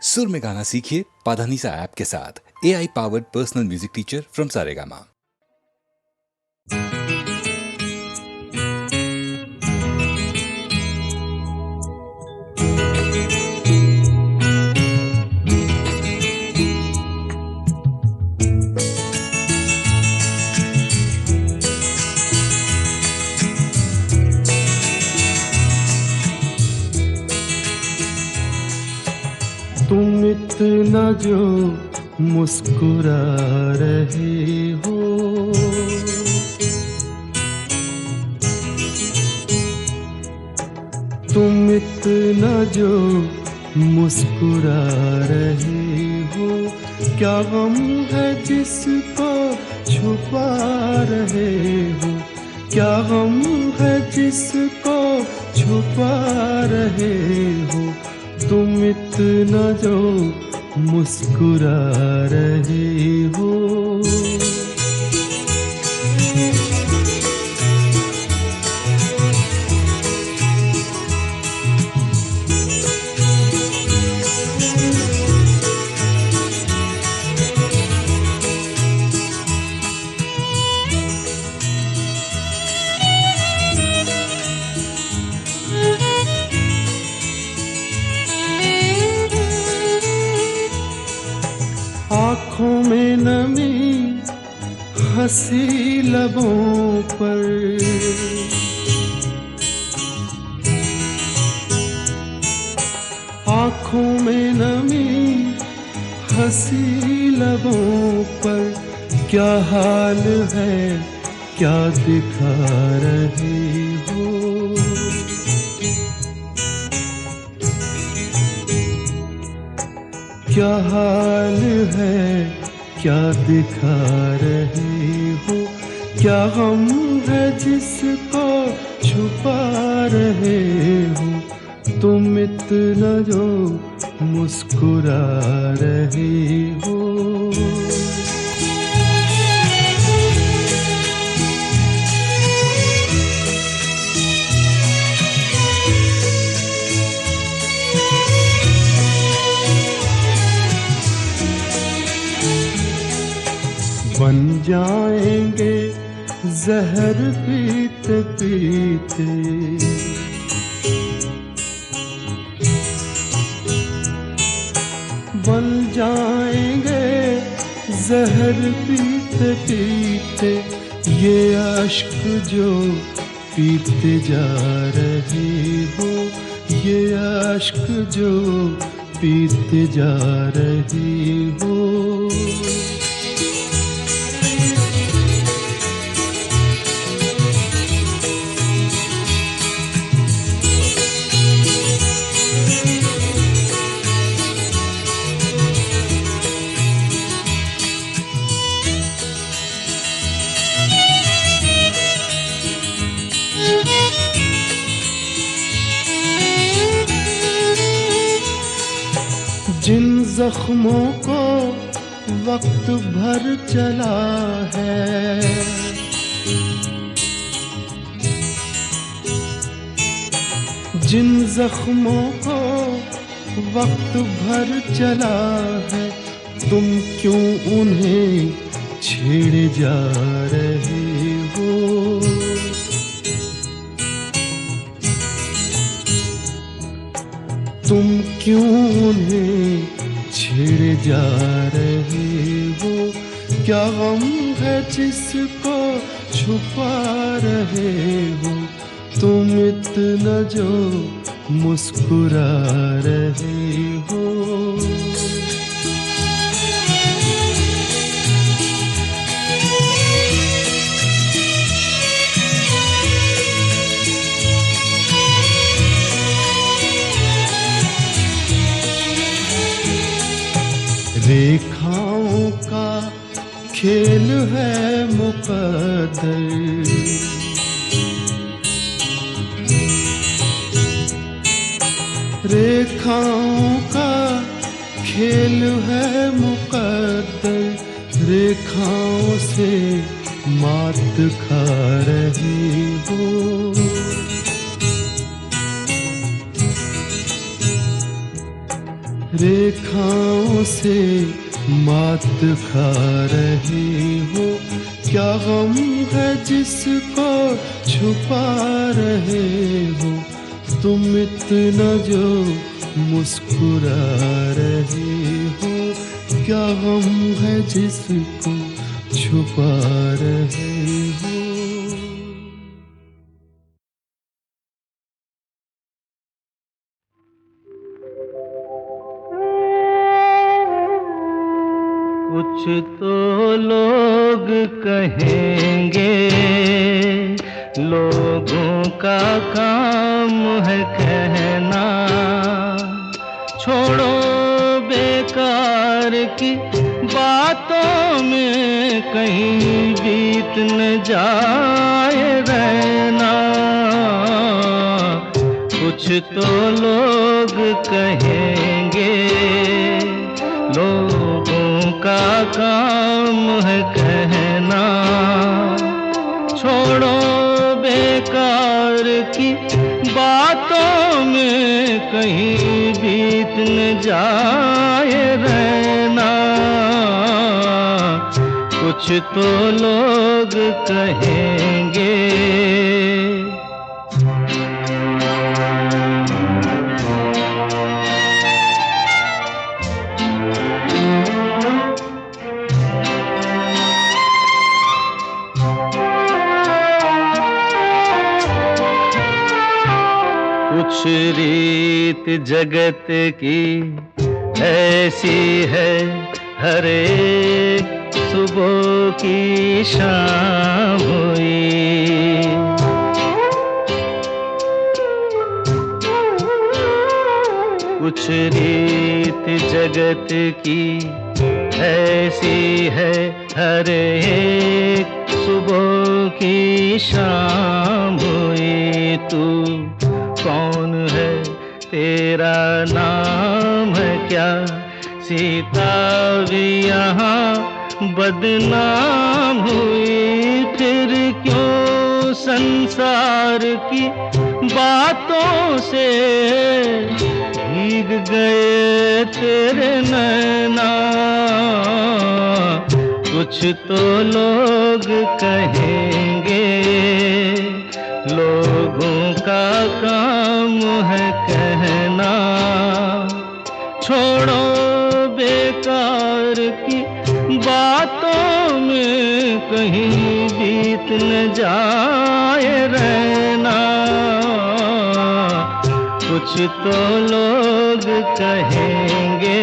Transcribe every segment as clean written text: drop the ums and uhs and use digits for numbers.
सुर में गाना सीखिए पाधानीसा ऐप के साथ। AI powered personal music teacher from Saregama. तुम इतना जो मुस्कुरा रहे हो, तुम इतना जो मुस्कुरा रहे हो, क्या गम है जिसको छुपा रहे हो, क्या गम है जिसको छुपा रहे हो, तुम इतना जो मुस्कुरा रहे हो। आँखों में नमी हंसी लबों पर, आँखों में नमी हंसी लबों पर, क्या हाल है क्या दिखा रहे हो, क्या हाल है क्या दिखा रहे हो, क्या गम है जिसको छुपा रहे हो, तुम इतना जो मुस्कुरा रहे हो। बन जाएंगे जहर पीते पीते, बन जाएंगे जहर पीते पीते, ये अश्क जो पीते जा रहे हो, ये अश्क जो पीते जा रहे हो। जिन जख्मों को वक्त भर चला है, जिन जख्मों को वक्त भर चला है, तुम क्यों उन्हें छेड़े जा रहे हो, तुम क्यों उन्हें छेड़े जा रहे हो, क्या गम है जिसको छुपा रहे हो, तुम इतना जो मुस्कुरा रहे हो। रेखाओं का खेल है मुकद्दर, रेखाओं का खेल है मुकद्दर, रेखाओं से मात खा रही हो, रेखाओं से मात खा रही हो। क्या गम है जिसको छुपा रहे हो, तुम इतना जो मुस्कुरा रहे हो। क्या गम है जिसको छुपा रहे हो। कुछ तो लोग कहेंगे, लोगों का काम है कहना। छोड़ो बेकार की बातों में कहीं बीत न जाए रहना। कुछ तो लोग कहेंगे, लोगों का काम है कहना। छोड़ो बेकार की बातों में कहीं बीत न जाए रहना। कुछ तो लोग कहेंगे। कुछ रीत जगत की ऐसी है, हर एक सुबह की शाम हुई। कुछ रीत जगत की ऐसी है, हर एक सुबह की शाम हुई। तू कौन है, तेरा नाम है क्या? सीता भी यहाँ बदनाम हुई। फिर क्यों संसार की बातों से भीग गए तेरे नैना। कुछ तो लोग कहेंगे, लोगों का काम है कहना। छोड़ो बेकार की बातों में कहीं बीत न जाए रहना। कुछ तो लोग कहेंगे।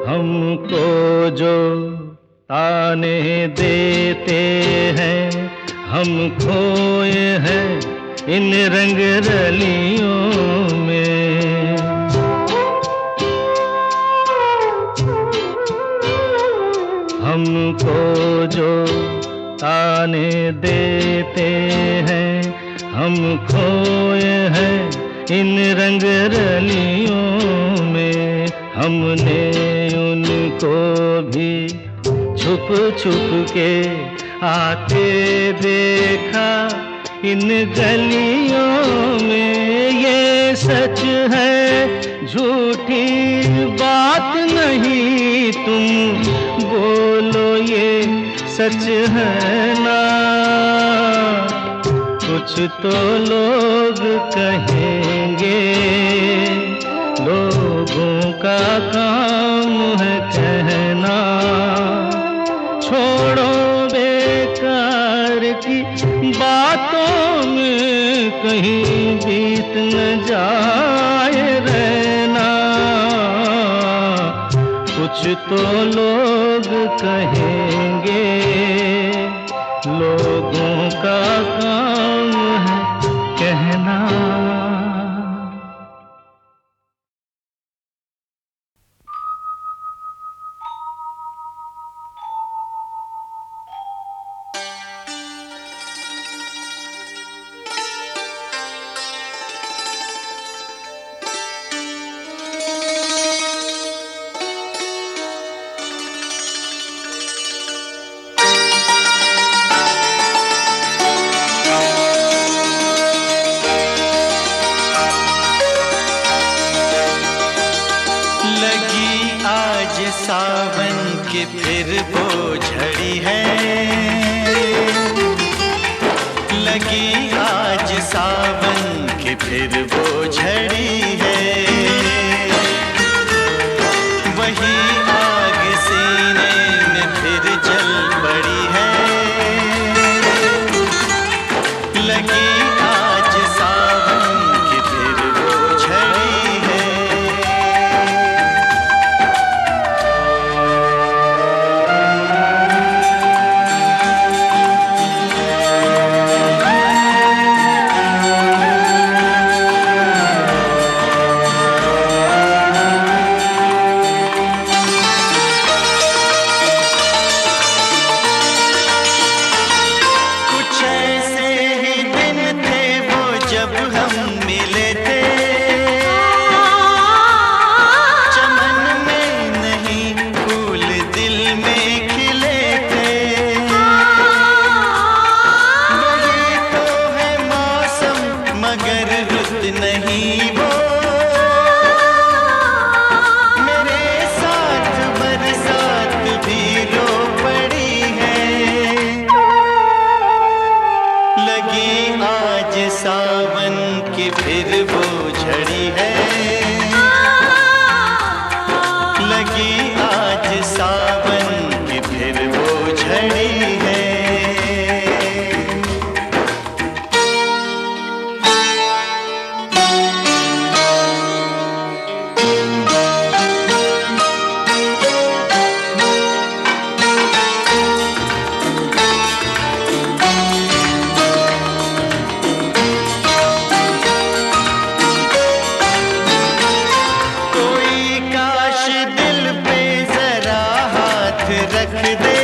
हमको जो ताने देते हैं, हम खोए हैं इन रंग रलियों में। हमको जो ताने देते हैं, हम खोए हैं इन रंग रलियों में। हमने उनको भी छुप छुप के आते देखा इन गलियों में। ये सच है, झूठी बात नहीं, तुम बोलो ये सच है ना। कुछ तो लोग कहेंगे, लोगों का काम है कहना। छोड़ो बेकार की बातों में कहीं बीत न जाए रहना। कुछ तो लोग कहेंगे, लोगों का काम है कहना। कि फिर वो झड़ी है, लगी आज सावन कि फिर वो झड़ी है। वही आग सीने में फिर जल पड़ी है, लगी आज सावन कि फिर वो झड़ी है। सावन की फिर वो झड़ी है, लगी आज सावन की फिर वो झड़ी है। रख दे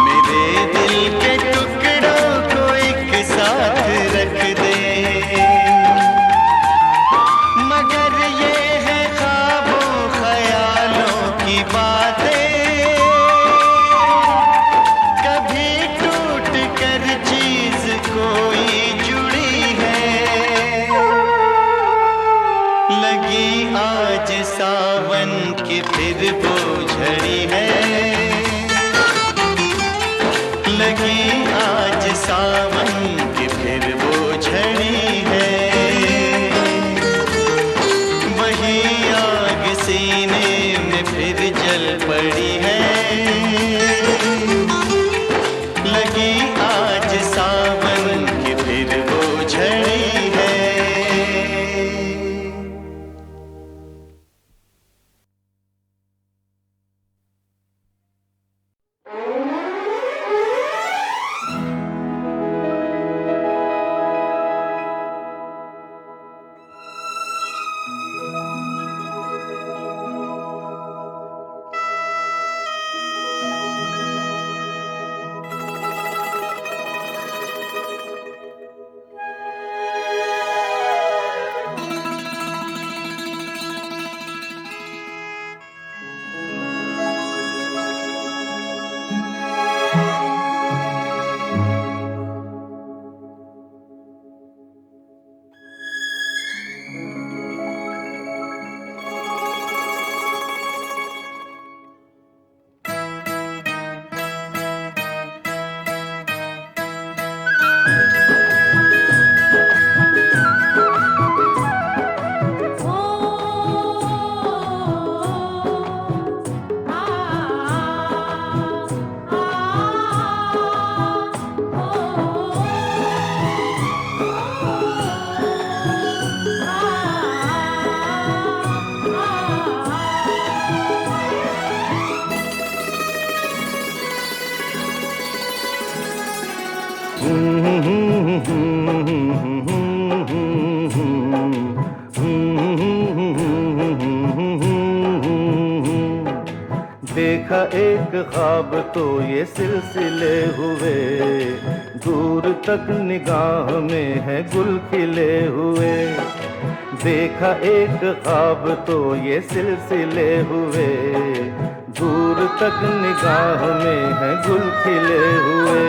मेरे दिल के टुकड़ों को एक साथ रख दे, मगर ये है ख्वाबों ख्यालों की बातें, कभी टूट कर चीज कोई जुड़ी है, लगी आज सावन की फिर वो झड़ी है, लगी आज सावन की फिर वो झड़ी है। वही आग सीने में फिर जल पड़ी है, लगी आज सावन की फिर वो झड़ी है। देखा एक ख्वाब तो ये सिलसिले हुए, दूर तक निगाह में है गुल खिले हुए। देखा एक ख्वाब तो ये सिलसिले हुए, दूर तक निगाह में है गुल खिले हुए।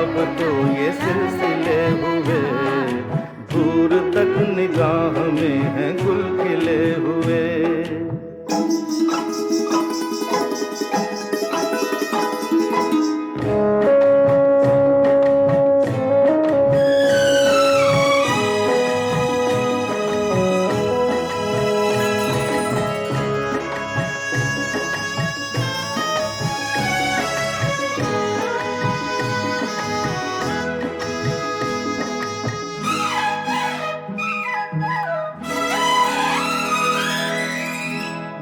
ख्वाब तो ये सिलसिले हुए, दूर तक निगाह में है गुल खिले हुए।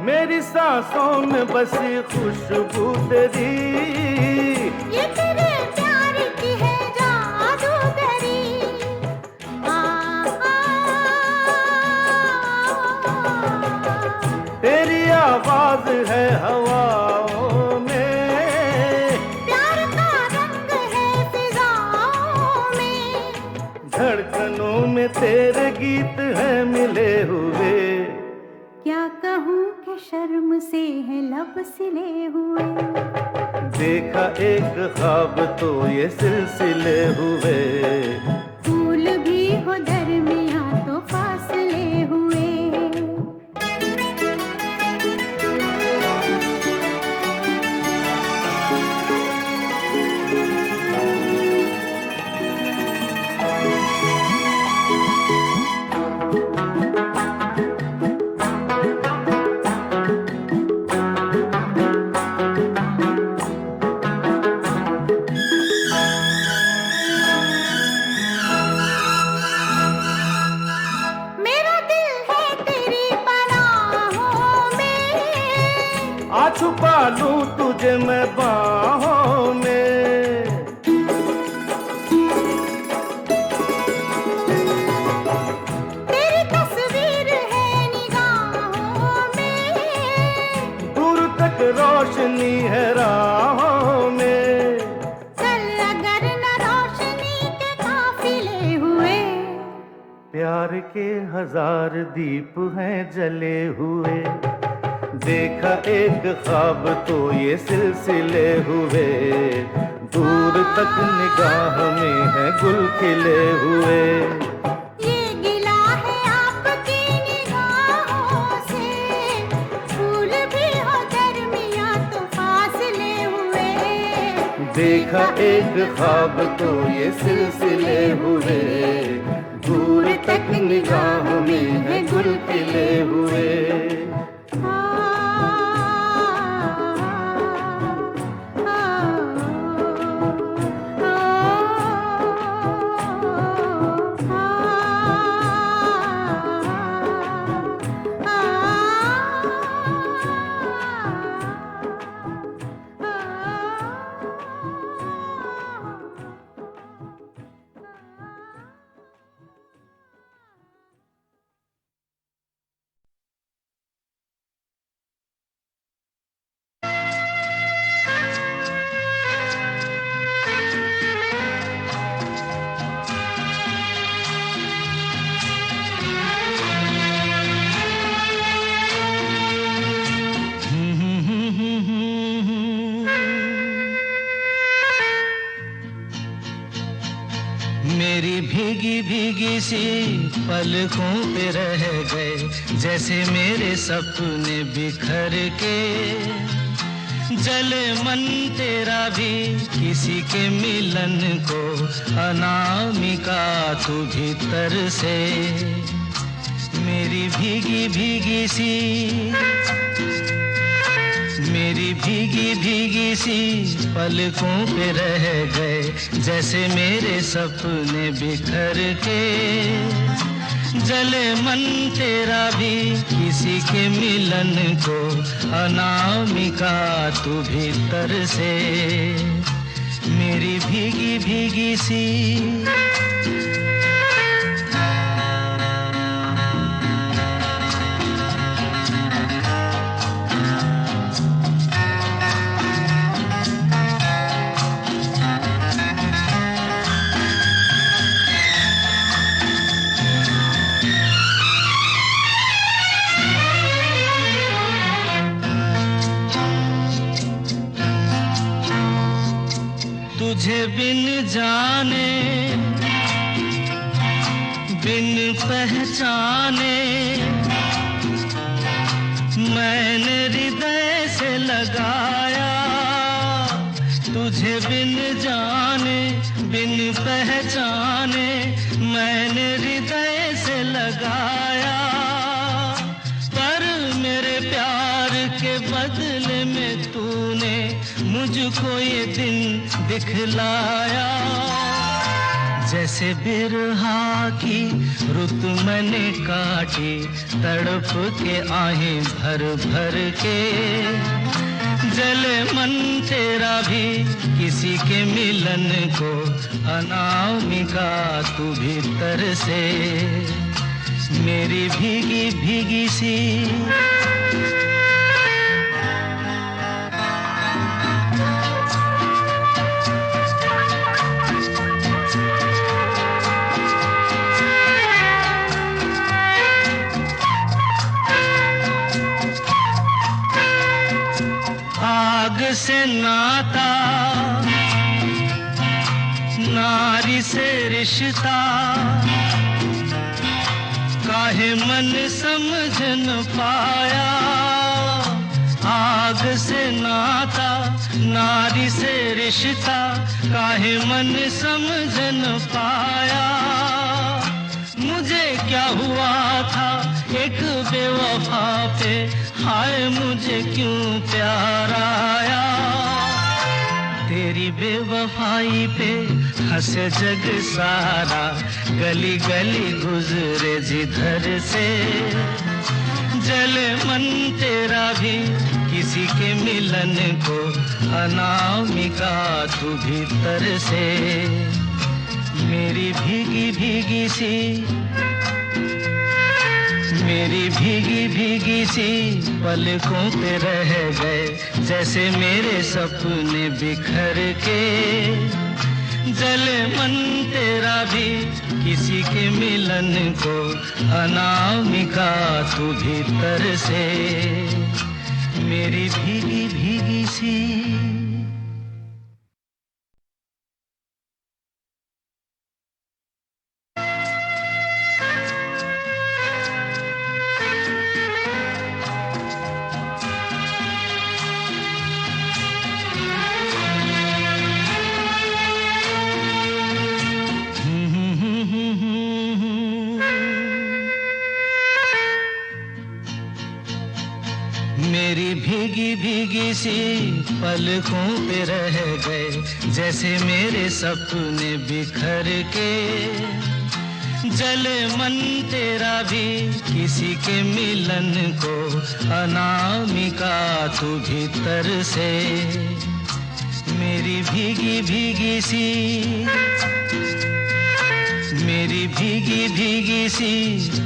मेरी सांसों में बसी खुशबू तेरी, ये तेरे प्यार की है जादूगरी। आ, आ, तेरी आवाज है हवाओं में, प्यार का रंग है फिजाओं में। धड़कनों में तेरे गीत हैं मिले हुए। क्या कहूँ कि शर्म से है लब सिले हुए। देखा एक ख्वाब तो ये सिलसिले हुए, फूल भी हो दरमियाँ तो फासले हुए। मेरा दिल है तेरी पनाहों में, आ छुपा लूं तुझे मैं बाहों में। तेरी तस्वीर है निगाहों में। दूर तक रोशनी है राहों में। चल अगर न रोशनी के काफिले हुए। प्यार के हजार दीप हैं जले हुए, देखा एक ख्वाब तो ये सिलसिले हुए, दूर तक निगाह में है गुल खिले हुए। ये गिला है आपकी निगाहों से, फूल भी हो दरमियाँ तो फासले हुए। देखा एक ख्वाब तो ये सिलसिले हुए, दूर तक निगाह में है गुल खिले हुए। मेरी भीगी भीगी सी पलकों पे रह गए, जैसे मेरे सपने बिखर के। जले मन तेरा भी किसी के मिलन को, अनामिका तू भीतर से। मेरी भीगी भीगी सी, मेरी भीगी भीगी सी पलकों पे रह गए, जैसे मेरे सपने बिखर के। जले मन तेरा भी किसी के मिलन को, अनामिका तू भीतर से। मेरी भीगी भीगी सी। तू तुझे बिन जाने बिन पहचाने मैंने हृदय से लगाया, तुझे बिन जाने बिन पहचाने मैंने हृदय से लगाया, पर मेरे प्यार के बदले में तूने मुझको ये दिन दिखलाया। जैसे बिरहा की रुत मैंने काटी, तड़प के आहें भर भर के, जले मन तेरा भी किसी के मिलन को, अनामिका तू भीतर से मेरी भीगी भीगी सी। आग से नाता, नारी से रिश्ता, काहे मन समझ न पाया। आग से नाता, नारी से रिश्ता, काहे मन समझ न पाया। मुझे क्या हुआ था एक बेवफा पे, हाय मुझे क्यों प्यार आया। तेरी बेवफाई पे हंसे जग सारा, गली गली गुजरे जिधर से, जले मन तेरा भी किसी के मिलन को, अनामिका तू भीतर से मेरी भीगी भीगी सी, मेरी भीगी भीगी सी पलकों पे रह गए, जैसे मेरे सपने बिखर के, जले मन तेरा भी किसी के मिलन को, अनामिका तू भीतर से मेरी भीगी भीगी सी। मेरी भीगी भीगी सी पलकों पे रह गए, जैसे मेरे सपने बिखर के, जले मन तेरा भी किसी के मिलन को, अनामिका तू भीतर से मेरी भीगी भीगी सी, मेरी भीगी भीगी सी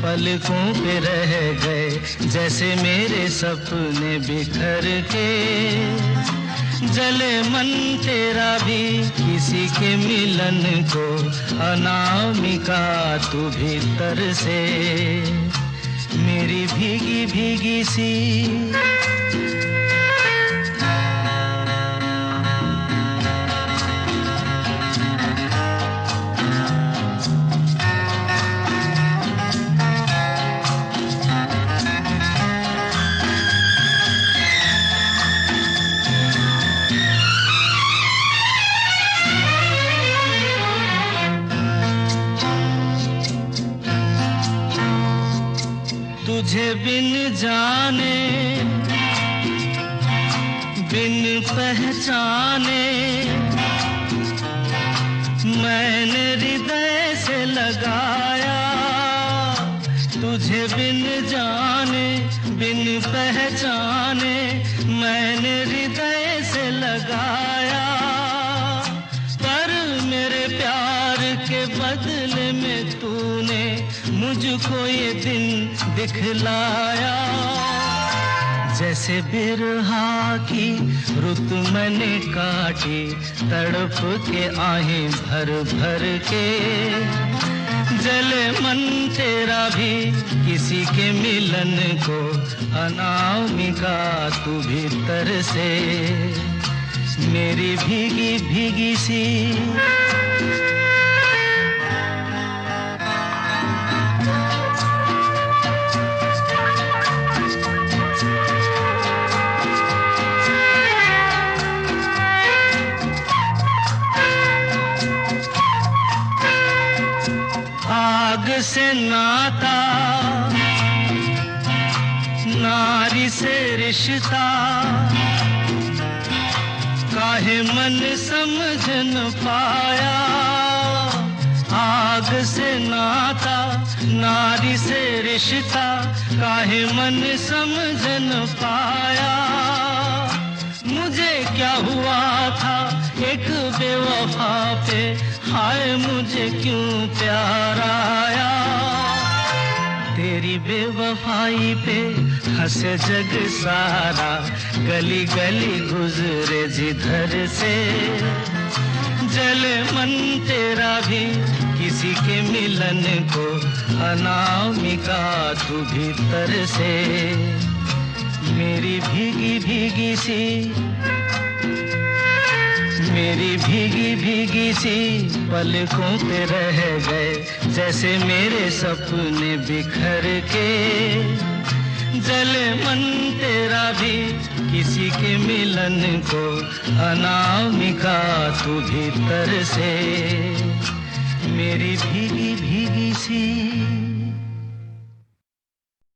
पलकों पे रह गए, जैसे मेरे सपने बिखर के, जले मन तेरा भी किसी के मिलन को, अनामिका तू भीतर से मेरी भीगी भीगी सी। तुझे बिन जाने बिन पहचाने मैंने हृदय से लगाया, तुझे बिन जाने बिन पहचाने मैंने हृदय से लगाया, पर मेरे प्यार के बदले में तूने मुझको ये दिन दिखलाया। जैसे बिरहा की रुत मैंने काटी, तड़प के आहें भर भर के, जले मन तेरा भी किसी के मिलन को, अनामिका तू भीतर से मेरी भीगी भीगी सी। आग से नाता, नारी से रिश्ता, काहे मन समझ न पाया। आग से नाता, नारी से रिश्ता, काहे मन समझ न पाया। मुझे क्या हुआ था एक बेवफा पे, हाय मुझे क्यों प्यार आया। तेरी बेवफाई पे हंसे जग सारा, गली गली गुजरे जिधर से। जले मन तेरा भी किसी के मिलन को, अनामिका तू भीतर से। मेरी भीगी भीगी सी, मेरी भीगी भीगी सी पलकों पे रह गए जैसे मेरे सपने बिखर के। जले मन तेरा भी किसी के मिलन को, अनामिका तू भीतर से। मेरी भीगी भीगी सी।